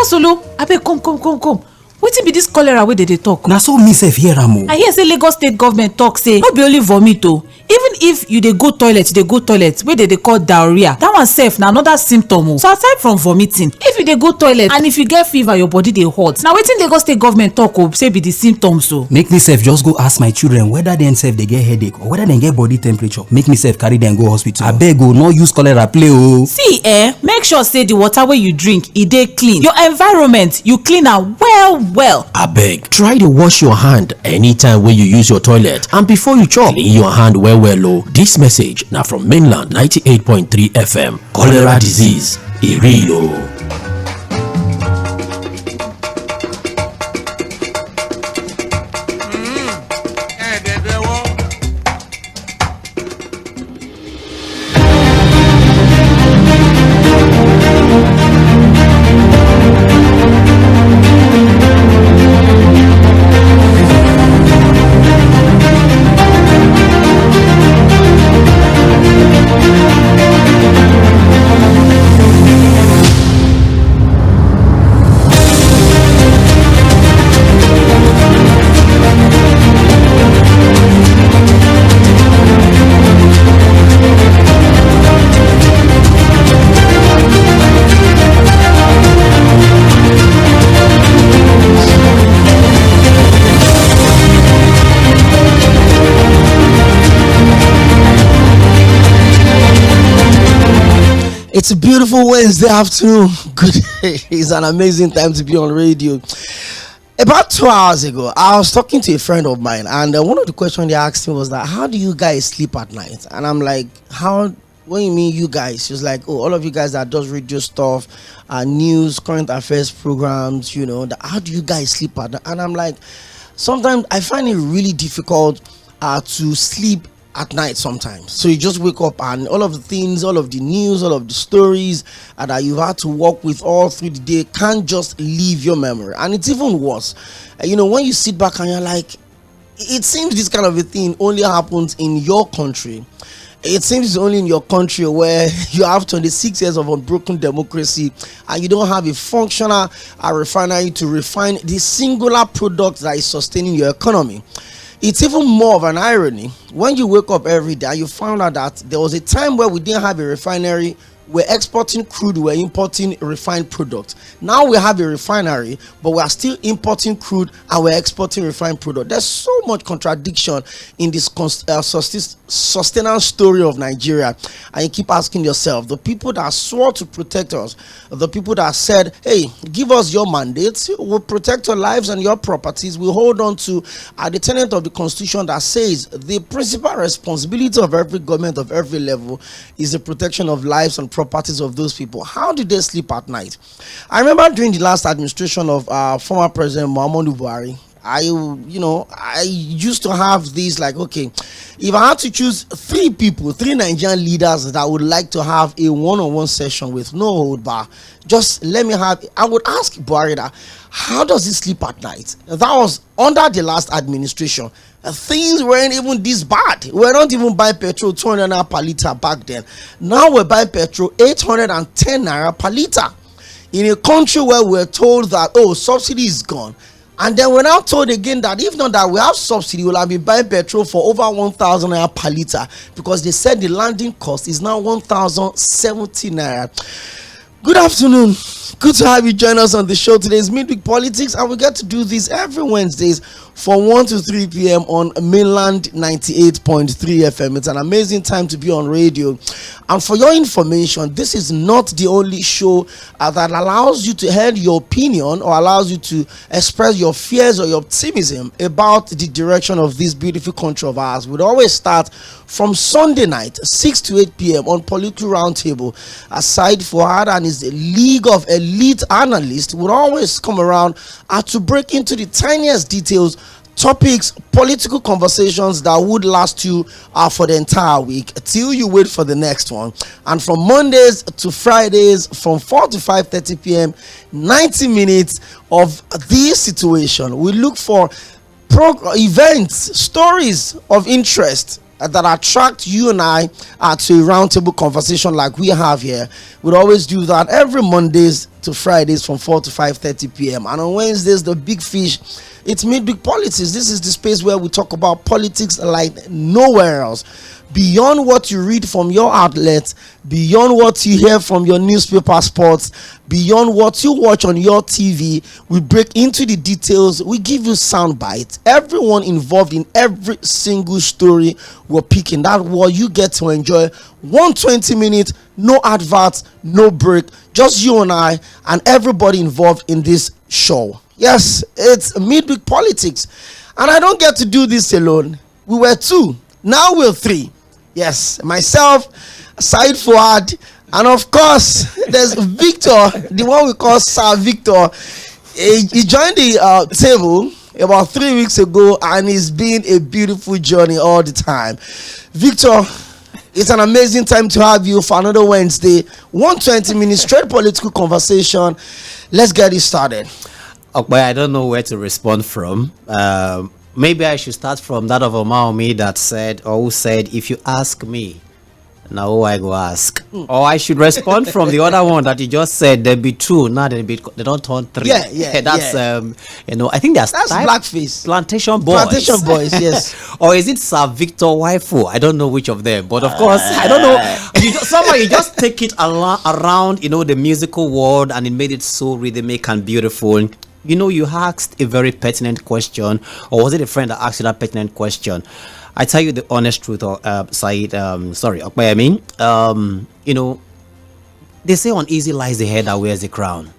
Sulu, abeg come. Wetin be this cholera wey dey talk? Na so me sef hear am o. I hear say Lagos state government talk say no be only vomit o. Even if you dey go toilet wey dey call diarrhea, that one sef na another symptom o. So aside from vomiting, if you dey go toilet and if you get fever, your body dey hot, na wetin Lagos state government talk o say be the symptoms o. Make me sef just go ask my children whether dem sef dey get headache or whether dem get body temperature. Make me sef carry dem go hospital. Abeg o, no use cholera play o. See make sure say the water wey you drink e dey clean. Your environment, you clean am well. Abeg, try to wash your hand anytime when you use your toilet and before you chop. Clean your hand well o. This message na from Mainland 98.3 FM. Cholera disease e real o. It's a beautiful Wednesday afternoon. Good. It's an amazing time to be on radio. About 2 hours ago, I was talking to a friend of mine, and one of the questions they asked me was that, how do you guys sleep at night? And I'm like, what do you mean you guys? She was like, oh, all of you guys that does radio stuff, news, current affairs programs, how do you guys sleep at night? And I'm like, sometimes I find it really difficult to sleep at night sometimes. So you just wake up and all of the things, all of the news, all of the stories that you've had to work with all through the day can't just leave your memory. And it's even worse, when you sit back and you're like, it seems this kind of a thing only happens in your country. It seems it's only in your country where you have 26 years of unbroken democracy and you don't have a functional refinery to refine the singular product that is sustaining your economy. It's even more of an irony when you wake up every day and you found out that there was a time where we didn't have a refinery. We're exporting crude, we're importing refined products. Now we have a refinery, but we are still importing crude and we're exporting refined product. There's so much contradiction in this sustenance story of Nigeria. And you keep asking yourself, the people that swore to protect us, the people that said, hey, give us your mandates, we'll protect your lives and your properties, we'll hold on to the tenet of the Constitution that says the principal responsibility of every government of every level is the protection of lives and properties of those people. How did they sleep at night? I remember during the last administration of former President Muhammadu Buhari, I used to have these like, okay, if I had to choose three Nigerian leaders that I would like to have a one-on-one session with, no hold bar, just let me have, I would ask Buhari that, how does he sleep at night? That was under the last administration. Things weren't even this bad. We're not even buying petrol 200 naira per liter back then. Now we're buying petrol 810 naira per liter in a country where we're told that, oh, subsidy is gone. And then we're now told again that if not that we have subsidy, we'll have been buying petrol for over 1,000 naira per liter because they said the landing cost is now 1,070 naira. Good afternoon. Good to have you join us on the show. Today is Midweek Politics, and we get to do this every Wednesdays from 1 to 3 p.m. on Mainland 98.3 FM. It's an amazing time to be on radio. And for your information, this is not the only show that allows you to hear your opinion or allows you to express your fears or your optimism about the direction of this beautiful country of ours. We'd always start from Sunday night, 6 to 8 p.m. on Political Roundtable. Aside for her and his League of Elite Analysts would always come around to break into the tiniest details, topics, political conversations that would last you for the entire week till you wait for the next one. And from Mondays to Fridays from 4 to 5:30 p.m., 90 minutes of this situation. We look for events, stories of interest that attract you and I to a roundtable conversation like we have here. We'd always do that every Mondays to Fridays from 4 to 5:30 p.m. And on Wednesdays, the big fish, it's Midweek Politics. This is the space where we talk about politics like nowhere else. Beyond what you read from your outlets, beyond what you hear from your newspaper spots, beyond what you watch on your TV, we break into the details. We give you sound bites. Everyone involved in every single story we're picking. That's what you get to enjoy. 120 minutes, no adverts, no break. Just you and I and everybody involved in this show. Yes, it's Midweek Politics. And I don't get to do this alone. We were 2. Now we're 3. Yes, myself, Said Fuad, and of course, there's Victor, the one we call Sir Victor. He joined the table about 3 weeks ago, and it's been a beautiful journey all the time. Victor, it's an amazing time to have you for another Wednesday. 120 minutes straight political conversation. Let's get it started. Okay, I don't know where to respond from. Maybe I should start from that of Omaomi that said, or who said, if you ask me, now who I go ask. Or I should respond from the other one that you just said, there be 2, now they don't turn 3. Yeah. That's I think that's blackface. Plantation boys. Plantation boys, yes. Or is it Sir Victor Waifu? I don't know which of them, but of course, I don't know. Somehow you just take it around, the musical world, and it made it so rhythmic and beautiful. You asked a very pertinent question, or was it a friend that asked you that pertinent question? I tell you the honest truth, Said. They say uneasy lies the head that wears the crown.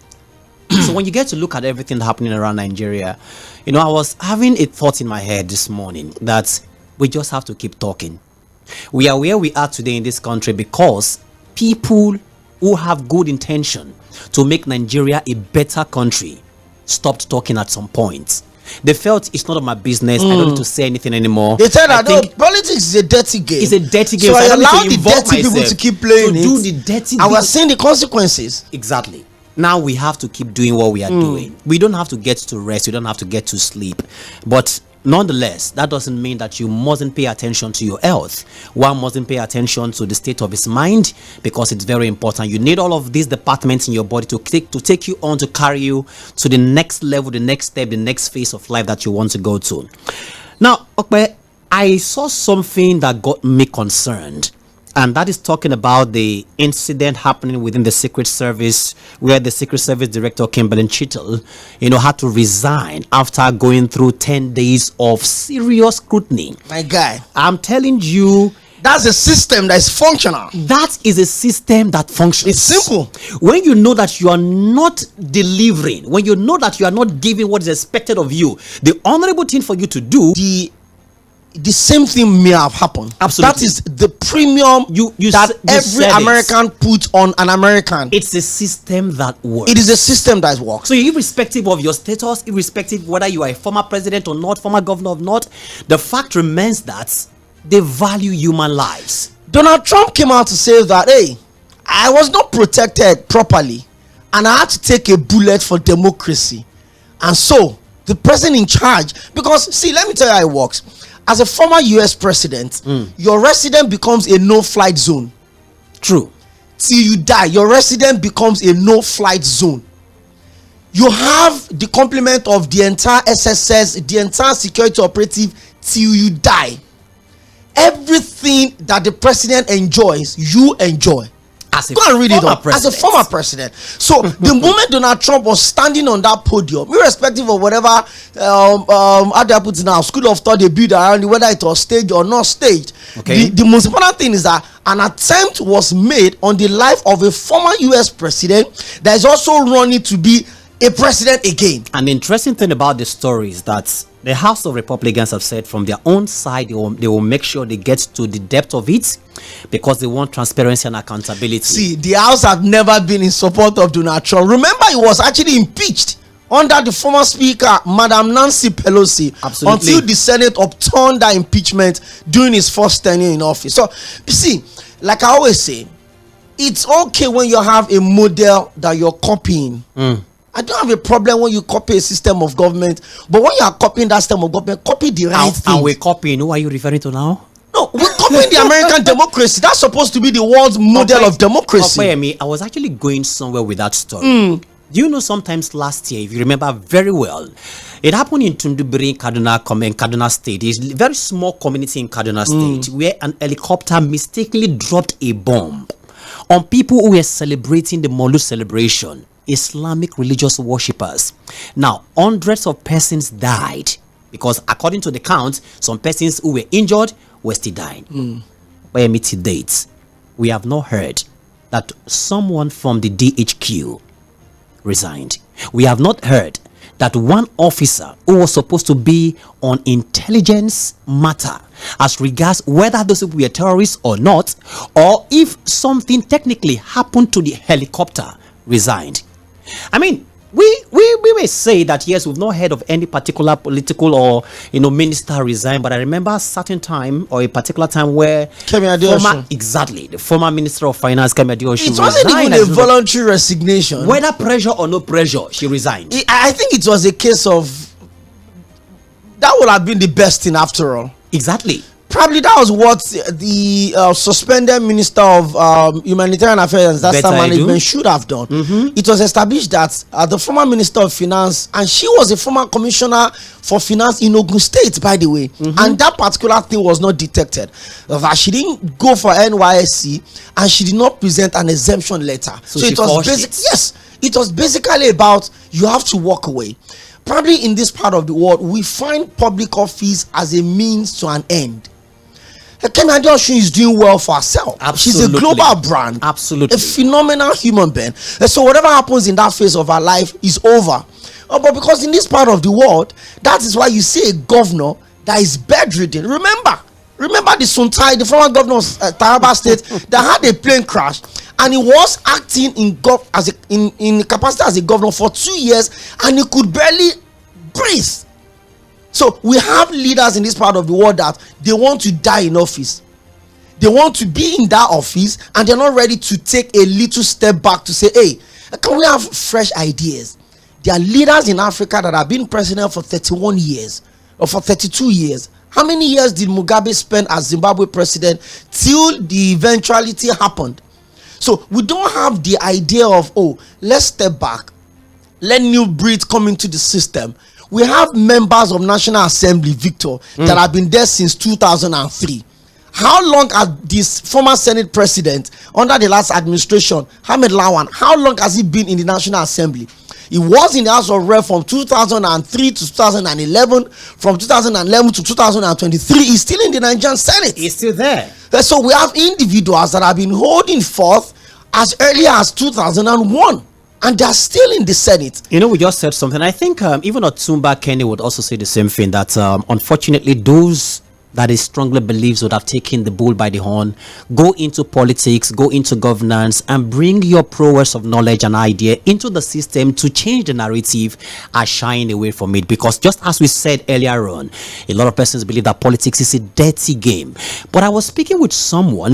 So when you get to look at everything happening around Nigeria, I was having a thought in my head this morning that we just have to keep talking. We are where we are today in this country because people who have good intention to make Nigeria a better country stopped talking at some point. They felt it's none of my business. I don't need to say anything anymore. They said that politics is a dirty game. It's a dirty game. So I allow need to the dirty people to keep playing do the dirty. And we're seeing the consequences. Exactly. Now we have to keep doing what we are doing. We don't have to get to rest. We don't have to get to sleep. But nonetheless, that doesn't mean that you mustn't pay attention to your health. One mustn't pay attention to the state of his mind because it's very important. You need all of these departments in your body to take you on, to carry you to the next level, the next step, the next phase of life that you want to go to. Now, okay, I saw something that got me concerned. And that is talking about the incident happening within the Secret Service, where the Secret Service Director, Kimberly Chittle, had to resign after going through 10 days of serious scrutiny. My guy, I'm telling you, that's a system that is functional. That is a system that functions. It's simple. When you know that you are not delivering, when you know that you are not giving what is expected of you, the honorable thing for you to do, the same thing may have happened. Absolutely. That is the premium that every American puts on an American. It's a system that works. It is a system that works. So irrespective of your status, irrespective whether you are a former president or not, former governor or not, the fact remains that they value human lives. Donald Trump came out to say that, hey, I was not protected properly and I had to take a bullet for democracy. And so the person in charge, because see, let me tell you how it works. As a former US president, your residence becomes a no-flight zone. True. Till you die, your residence becomes a no-flight zone. You have the complement of the entire SSS, the entire security operative till you die. Everything that the president enjoys, you enjoy. Go and read it up. As a former president. So the moment Donald Trump was standing on that podium, irrespective of whatever how they put it now, school of thought they build around it, whether it was staged or not staged. Okay. The most important thing is that an attempt was made on the life of a former US president that is also running to be a president again. An interesting thing about the story is that the House of Republicans have said from their own side they will make sure they get to the depth of it because they want transparency and accountability. See, the House have never been in support of Donald Trump. Remember, he was actually impeached under the former speaker, Madam Nancy Pelosi. Absolutely. Until the Senate upturned that impeachment during his first tenure in office. So, you see, like I always say, it's okay when you have a model that you're copying. I don't have a problem when you copy a system of government, but when you are copying that system of government, copy the right thing. And we're copying. Who are you referring to now? No, we're copying the American democracy. That's supposed to be the world's model of democracy. I was actually going somewhere with that story. Do you know sometimes last year, if you remember very well, it happened in Tundubiri, Kaduna State. It's a very small community in Kaduna State where an helicopter mistakenly dropped a bomb on people who were celebrating the Maulud celebration, Islamic religious worshippers. Now, hundreds of persons died because according to the count, some persons who were injured were still dying. By meeting dates, we have not heard that someone from the DHQ resigned. We have not heard that one officer who was supposed to be on intelligence matter as regards whether those people were terrorists or not, or if something technically happened to the helicopter, resigned. I mean, we may say that yes, we've not heard of any particular political or minister resign, but I remember a certain time or a particular time where the former Minister of Finance Kemi Adeosun it wasn't even a voluntary resignation. Whether pressure or no pressure, she resigned. I think it was a case of that would have been the best thing after all. Exactly. Probably that was what the suspended Minister of Humanitarian Affairs and Disaster Management should have done. It was established that the former Minister of Finance, and she was a former Commissioner for Finance in Ogun State, by the way, and that particular thing was not detected. That she didn't go for NYSC and she did not present an exemption letter. So it was it was basically about you have to walk away. Probably in this part of the world, we find public office as a means to an end. Kemi Adeosun is doing well for herself. Absolutely. She's a global brand. Absolutely. A phenomenal human being. And so whatever happens in that phase of her life is over. But because in this part of the world, that is why you see a governor that is bedridden. Remember the Suntai, the former governor of Taraba State, that had a plane crash, and he was acting in capacity as a governor for 2 years, and he could barely breathe. So we have leaders in this part of the world that they want to die in office. They want to be in that office and they're not ready to take a little step back to say, hey, can we have fresh ideas? There are leaders in Africa that have been president for 31 years or for 32 years. How many years did Mugabe spend as Zimbabwe president till the eventuality happened? So we don't have the idea of, oh, let's step back, let new breed come into the system. We have members of National Assembly, Victor, that have been there since 2003. How long has this former Senate president under the last administration, Ahmed Lawan, how long has he been in the National Assembly? He was in the House of Rep from 2003 to 2011. From 2011 to 2023, he's still in the Nigerian Senate. He's still there. So we have individuals that have been holding forth as early as 2001. And they're still in the Senate. We just said something. I think even Otumba Kenny would also say the same thing, that unfortunately those that he strongly believes would have taken the bull by the horn, go into politics, go into governance, and bring your prowess of knowledge and idea into the system to change the narrative, are shying away from it. Because just as we said earlier on, a lot of persons believe that politics is a dirty game. But I was speaking with someone